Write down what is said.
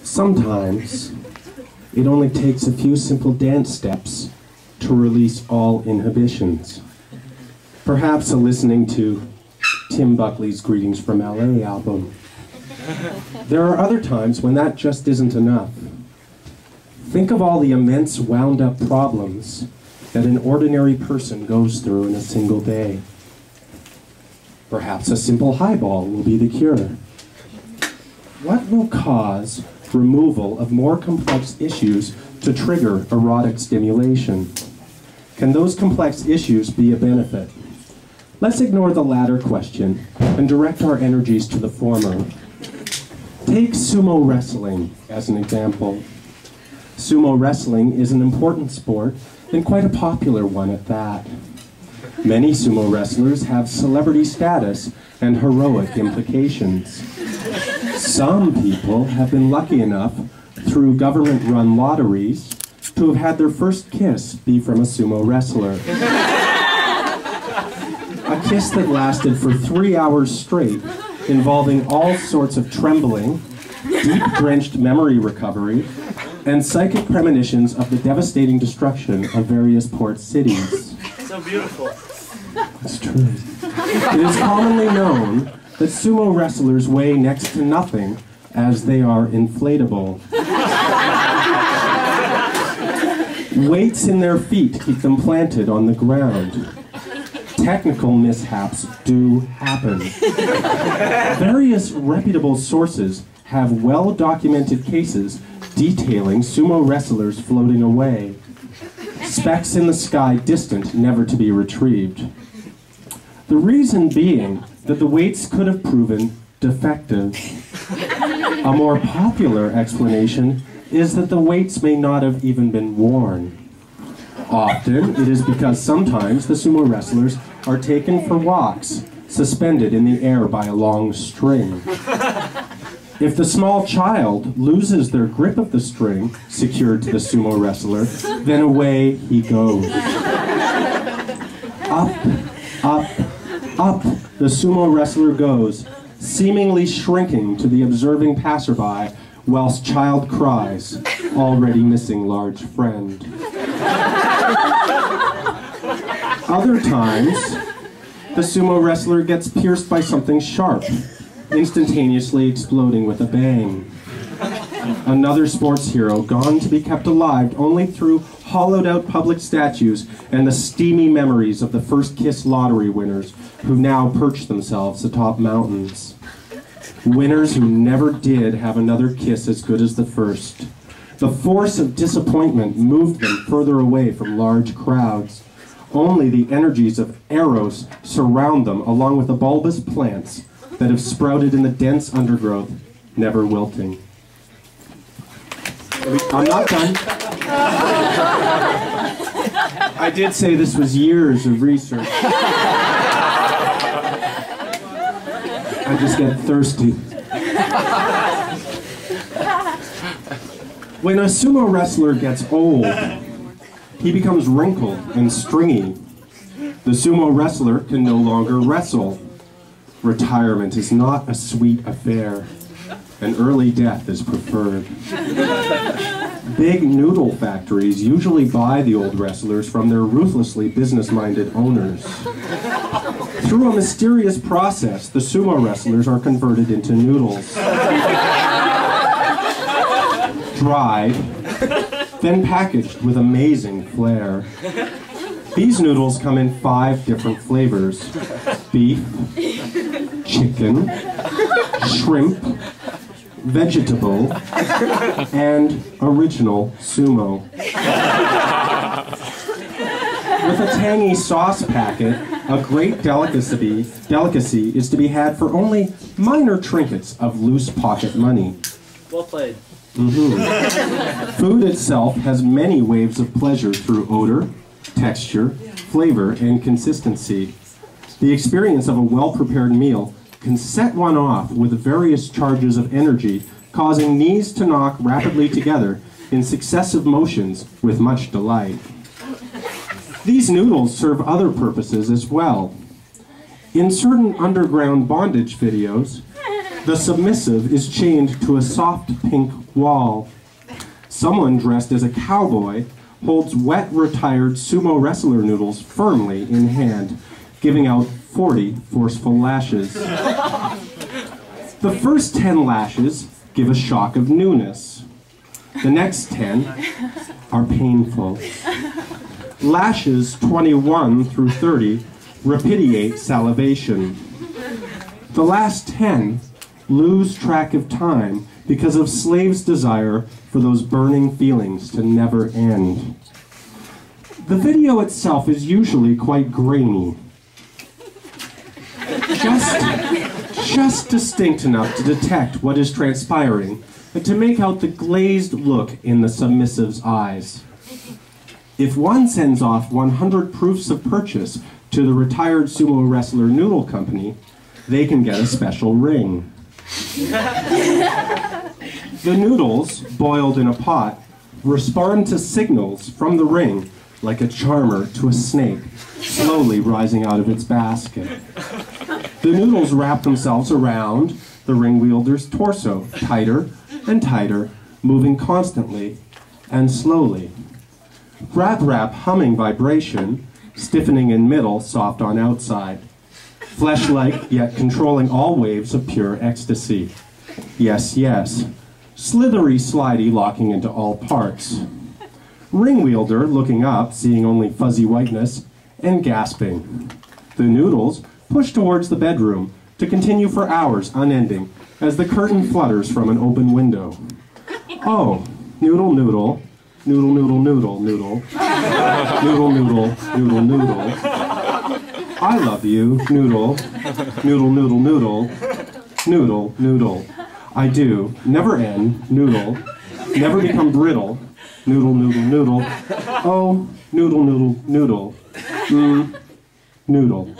Sometimes, it only takes a few simple dance steps to release all inhibitions. Perhaps a listening to Tim Buckley's Greetings from LA album. There are other times when that just isn't enough. Think of all the immense wound-up problems that an ordinary person goes through in a single day. Perhaps a simple highball will be the cure. What will cause removal of more complex issues to trigger erotic stimulation? Can those complex issues be a benefit? Let's ignore the latter question and direct our energies to the former. Take sumo wrestling as an example. Sumo wrestling is an important sport and quite a popular one at that. Many sumo wrestlers have celebrity status and heroic implications. Some people have been lucky enough, through government-run lotteries, to have had their first kiss be from a sumo wrestler. A kiss that lasted for 3 hours straight, involving all sorts of trembling, deep-drenched memory recovery, and psychic premonitions of the devastating destruction of various port cities. So beautiful. It's true. It is commonly known that sumo wrestlers weigh next to nothing, as they are inflatable. Weights in their feet keep them planted on the ground. Technical mishaps do happen. Various reputable sources have well-documented cases detailing sumo wrestlers floating away. Specks in the sky distant, never to be retrieved. The reason being that the weights could have proven defective. A more popular explanation is that the weights may not have even been worn. Often, it is because sometimes the sumo wrestlers are taken for walks, suspended in the air by a long string. If the small child loses their grip of the string secured to the sumo wrestler, then away he goes. Up, up, up the sumo wrestler goes, seemingly shrinking to the observing passerby, whilst child cries, already missing large friend. Other times, the sumo wrestler gets pierced by something sharp, instantaneously exploding with a bang. Another sports hero gone to be kept alive only through hollowed-out public statues and the steamy memories of the first kiss lottery winners who now perch themselves atop mountains. Winners who never did have another kiss as good as the first. The force of disappointment moved them further away from large crowds. Only the energies of Eros surround them, along with the bulbous plants that have sprouted in the dense undergrowth, never wilting. I'm not done. I did say this was years of research. I just get thirsty. When a sumo wrestler gets old, he becomes wrinkled and stringy. The sumo wrestler can no longer wrestle. Retirement is not a sweet affair. An early death is preferred. Big noodle factories usually buy the old wrestlers from their ruthlessly business-minded owners. Through a mysterious process, the sumo wrestlers are converted into noodles. Dried, then packaged with amazing flair. These noodles come in 5 different flavors: beef, chicken, shrimp, vegetable, and original sumo. With a tangy sauce packet, a great delicacy is to be had for only minor trinkets of loose pocket money. Well played. Food itself has many waves of pleasure through odor, texture, flavor, and consistency. The experience of a well-prepared meal can set one off with various charges of energy, causing knees to knock rapidly together in successive motions with much delight. These noodles serve other purposes as well. In certain underground bondage videos, The submissive is chained to a soft pink wall. Someone dressed as a cowboy holds wet, retired sumo wrestler noodles firmly in hand, giving out 40 forceful lashes. The first 10 lashes give a shock of newness. The next 10 are painful. Lashes 21 through 30 repudiate salivation. The last 10 lose track of time because of slaves' desire for those burning feelings to never end. The video itself is usually quite grainy. Just distinct enough to detect what is transpiring and to make out the glazed look in the submissive's eyes. If one sends off 100 proofs of purchase to the retired sumo wrestler noodle company, they can get a special ring. The noodles, boiled in a pot, respond to signals from the ring like a charmer to a snake, slowly rising out of its basket. The noodles wrap themselves around the ring wielder's torso, tighter and tighter, moving constantly and slowly. Rap rap humming vibration, stiffening in middle, soft on outside. Flesh-like, yet controlling all waves of pure ecstasy. Yes, yes. Slithery slidey locking into all parts. Ring wielder looking up, seeing only fuzzy whiteness, and gasping. The noodles push towards the bedroom to continue for hours unending as the curtain flutters from an open window. Oh, noodle noodle, noodle noodle noodle noodle, noodle noodle noodle noodle. I love you, noodle, noodle noodle noodle, noodle noodle. I do, never end, noodle, never become brittle, noodle noodle noodle. Oh, noodle noodle noodle, noodle.